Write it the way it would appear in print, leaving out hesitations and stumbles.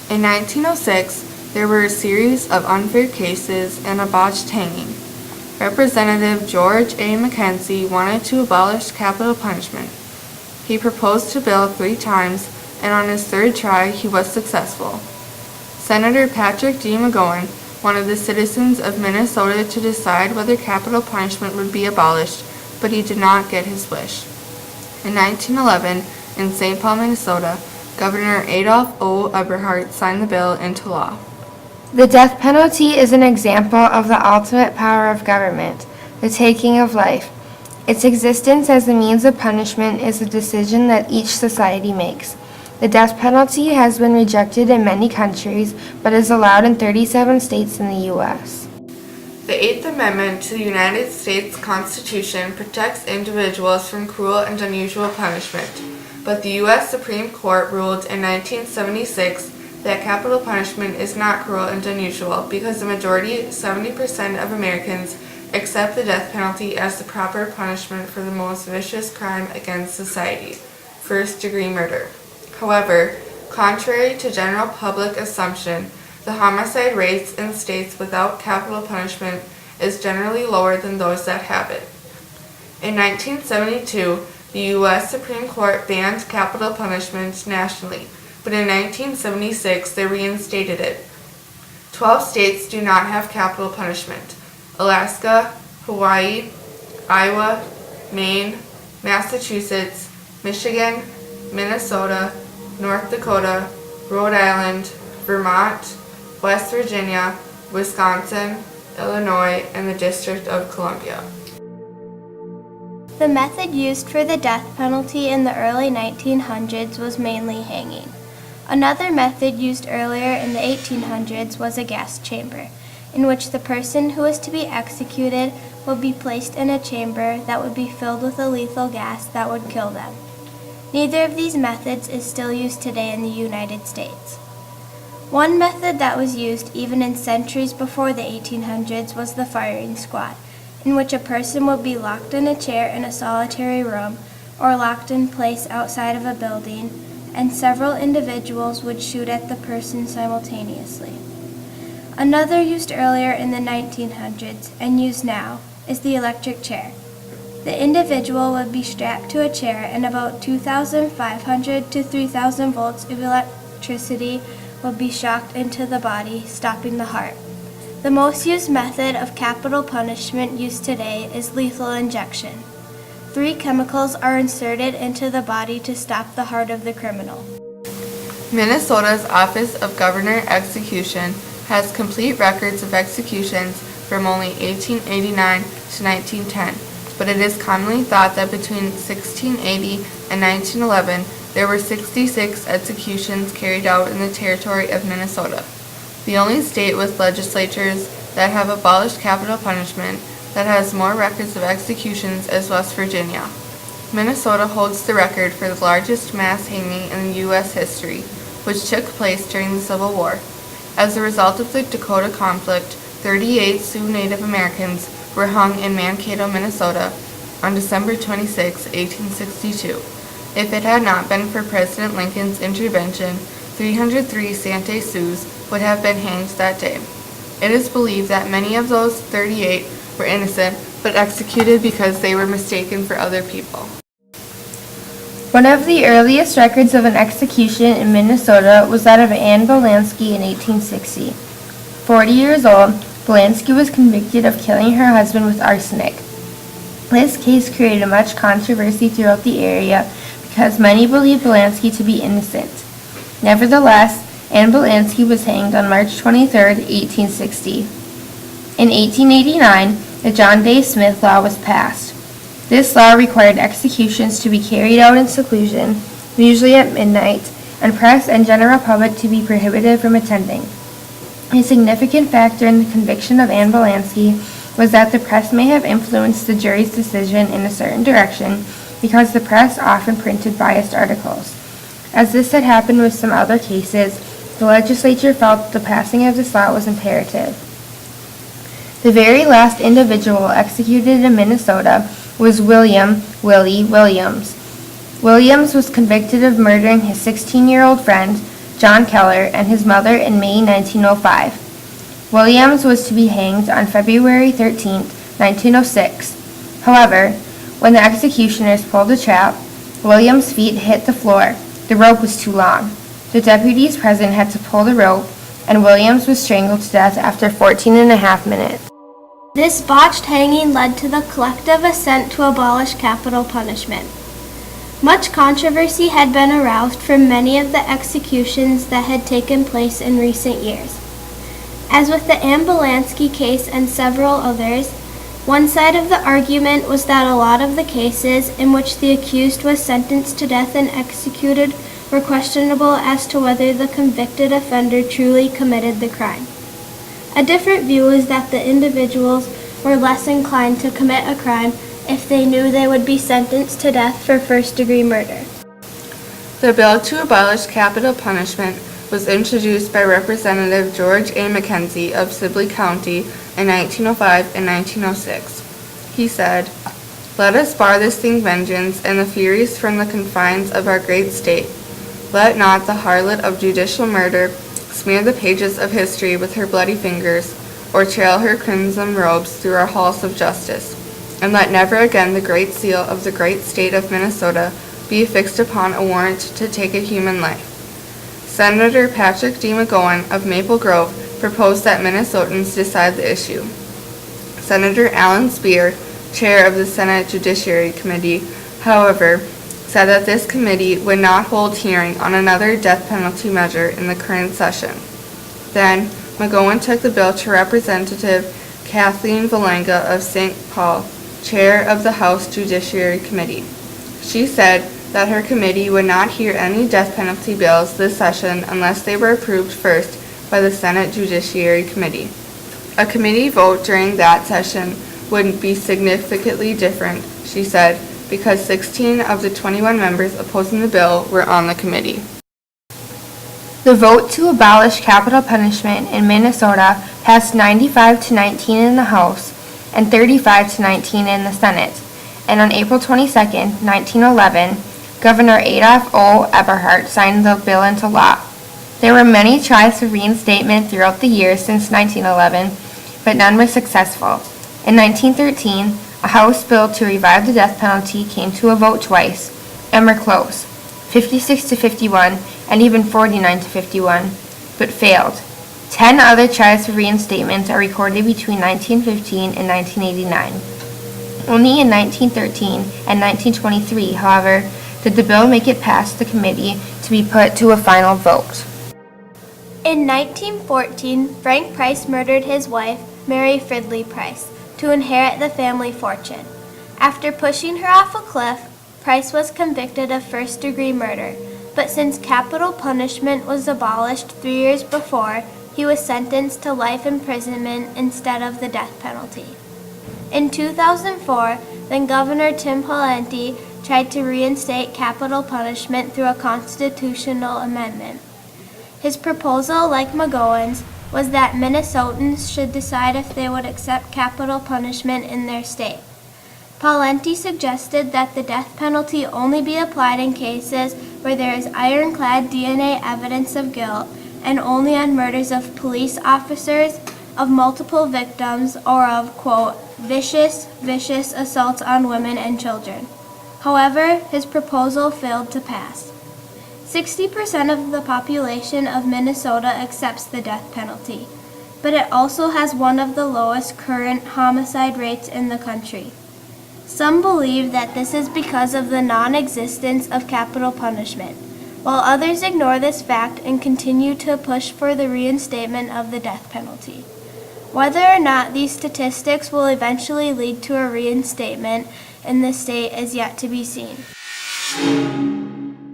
In 1906, there were a series of unfair cases and a botched hanging. Representative George A. Mackenzie wanted to abolish capital punishment. He proposed the bill 3 times, and on his 3rd try, he was successful. Senator Patrick D. McGowan wanted the citizens of Minnesota to decide whether capital punishment would be abolished, but he did not get his wish. In 1911, in St. Paul, Minnesota, Governor Adolph O. Eberhart signed the bill into law. The death penalty is an example of the ultimate power of government, the taking of life. Its existence as a means of punishment is a decision that each society makes. The death penalty has been rejected in many countries, but is allowed in 37 states in the U.S. The 8th Amendment to the United States Constitution protects individuals from cruel and unusual punishment, but the U.S. Supreme Court ruled in 1976 that capital punishment is not cruel and unusual because the majority, 70% of Americans, accept the death penalty as the proper punishment for the most vicious crime against society, first-degree murder. However, contrary to general public assumption, the homicide rates in states without capital punishment is generally lower than those that have it. In 1972, the U.S. Supreme Court banned capital punishment nationally, but in 1976 they reinstated it. 12 states do not have capital punishment: Alaska, Hawaii, Iowa, Maine, Massachusetts, Michigan, Minnesota, North Dakota, Rhode Island, Vermont, West Virginia, Wisconsin, Illinois, and the District of Columbia. The method used for the death penalty in the early 1900s was mainly hanging. Another method used earlier in the 1800s was a gas chamber, in which the person who was to be executed would be placed in a chamber that would be filled with a lethal gas that would kill them. Neither of these methods is still used today in the United States. One method that was used even in centuries before the 1800s was the firing squad, in which a person would be locked in a chair in a solitary room or locked in place outside of a building, and several individuals would shoot at the person simultaneously. Another used earlier in the 1900s and used now is the electric chair. The individual would be strapped to a chair and about 2,500 to 3,000 volts of electricity would be shocked into the body, stopping the heart. The most used method of capital punishment used today is lethal injection. 3 chemicals are inserted into the body to stop the heart of the criminal. Minnesota's Office of Governor Execution has complete records of executions from only 1889 to 1910, but it is commonly thought that between 1680 and 1911 there were 66 executions carried out in the territory of Minnesota. The only state with legislatures that have abolished capital punishment that has more records of executions is West Virginia. Minnesota holds the record for the largest mass hanging in U.S. history, which took place during the Civil War. As a result of the Dakota conflict, 38 Sioux Native Americans were hung in Mankato, Minnesota on December 26, 1862. If it had not been for President Lincoln's intervention, 303 Santee Sioux would have been hanged that day. It is believed that many of those 38 were innocent, but executed because they were mistaken for other people. One of the earliest records of an execution in Minnesota was that of Anne Belansky in 1860. 40 years old, Belansky was convicted of killing her husband with arsenic. This case created much controversy throughout the area because many believed Belansky to be innocent. Nevertheless, Anne Belansky was hanged on March 23, 1860. In 1889, the John Day Smith Law was passed. This law required executions to be carried out in seclusion, usually at midnight, and press and general public to be prohibited from attending. A significant factor in the conviction of Anne Belansky was that the press may have influenced the jury's decision in a certain direction because the press often printed biased articles. As this had happened with some other cases, the legislature felt the passing of this law was imperative. The very last individual executed in Minnesota was William Willie Williams. Williams was convicted of murdering his 16-year-old friend, John Keller, and his mother in May 1905. Williams was to be hanged on February 13, 1906. However, when the executioners pulled the trap, Williams' feet hit the floor. The rope was too long. The deputies present had to pull the rope, and Williams was strangled to death after 14 and a half minutes. This botched hanging led to the collective assent to abolish capital punishment. Much controversy had been aroused from many of the executions that had taken place in recent years. As with the Ambulansky case and several others, one side of the argument was that a lot of the cases in which the accused was sentenced to death and executed were questionable as to whether the convicted offender truly committed the crime. A different view is that the individuals were less inclined to commit a crime if they knew they would be sentenced to death for first-degree murder. The bill to abolish capital punishment was introduced by Representative George A. McKenzie of Sibley County in 1905 and 1906. He said, "Let us bar this thing vengeance and the furies from the confines of our great state. Let not the harlot of judicial murder smear the pages of history with her bloody fingers, or trail her crimson robes through our halls of justice. And let never again the great seal of the great state of Minnesota be affixed upon a warrant to take a human life." Senator Patrick D. McGowan of Maple Grove proposed that Minnesotans decide the issue. Senator Alan Speer, chair of the Senate Judiciary Committee, however, said that this committee would not hold hearing on another death penalty measure in the current session. Then, McGowan took the bill to Representative Kathleen Valanga of St. Paul, chair of the House Judiciary Committee. She said that her committee would not hear any death penalty bills this session unless they were approved first by the Senate Judiciary Committee. A committee vote during that session would be significantly different, she said, because 16 of the 21 members opposing the bill were on the committee. The vote to abolish capital punishment in Minnesota passed 95 to 19 in the House and 35 to 19 in the Senate, and on April 22, 1911, Governor Adolph O. Eberhart signed the bill into law. There were many tries for reinstatement throughout the years since 1911, but none were successful. In 1913, a House bill to revive the death penalty came to a vote twice, and were close, 56 to 51 and even 49 to 51, but failed. 10 other tries for reinstatement are recorded between 1915 and 1989. Only in 1913 and 1923, however, did the bill make it past the committee to be put to a final vote. In 1914, Frank Price murdered his wife, Mary Fridley Price, to inherit the family fortune. After pushing her off a cliff, Price was convicted of first-degree murder, but since capital punishment was abolished 3 years before, he was sentenced to life imprisonment instead of the death penalty. In 2004, then Governor Tim Pawlenty tried to reinstate capital punishment through a constitutional amendment. His proposal, like McGowan's, was that Minnesotans should decide if they would accept capital punishment in their state. Pawlenty suggested that the death penalty only be applied in cases where there is ironclad DNA evidence of guilt and only on murders of police officers, of multiple victims, or of, quote, vicious assaults on women and children. However, his proposal failed to pass. 60% of the population of Minnesota accepts the death penalty, but it also has one of the lowest current homicide rates in the country. Some believe that this is because of the non-existence of capital punishment, while others ignore this fact and continue to push for the reinstatement of the death penalty. Whether or not these statistics will eventually lead to a reinstatement in the state is yet to be seen.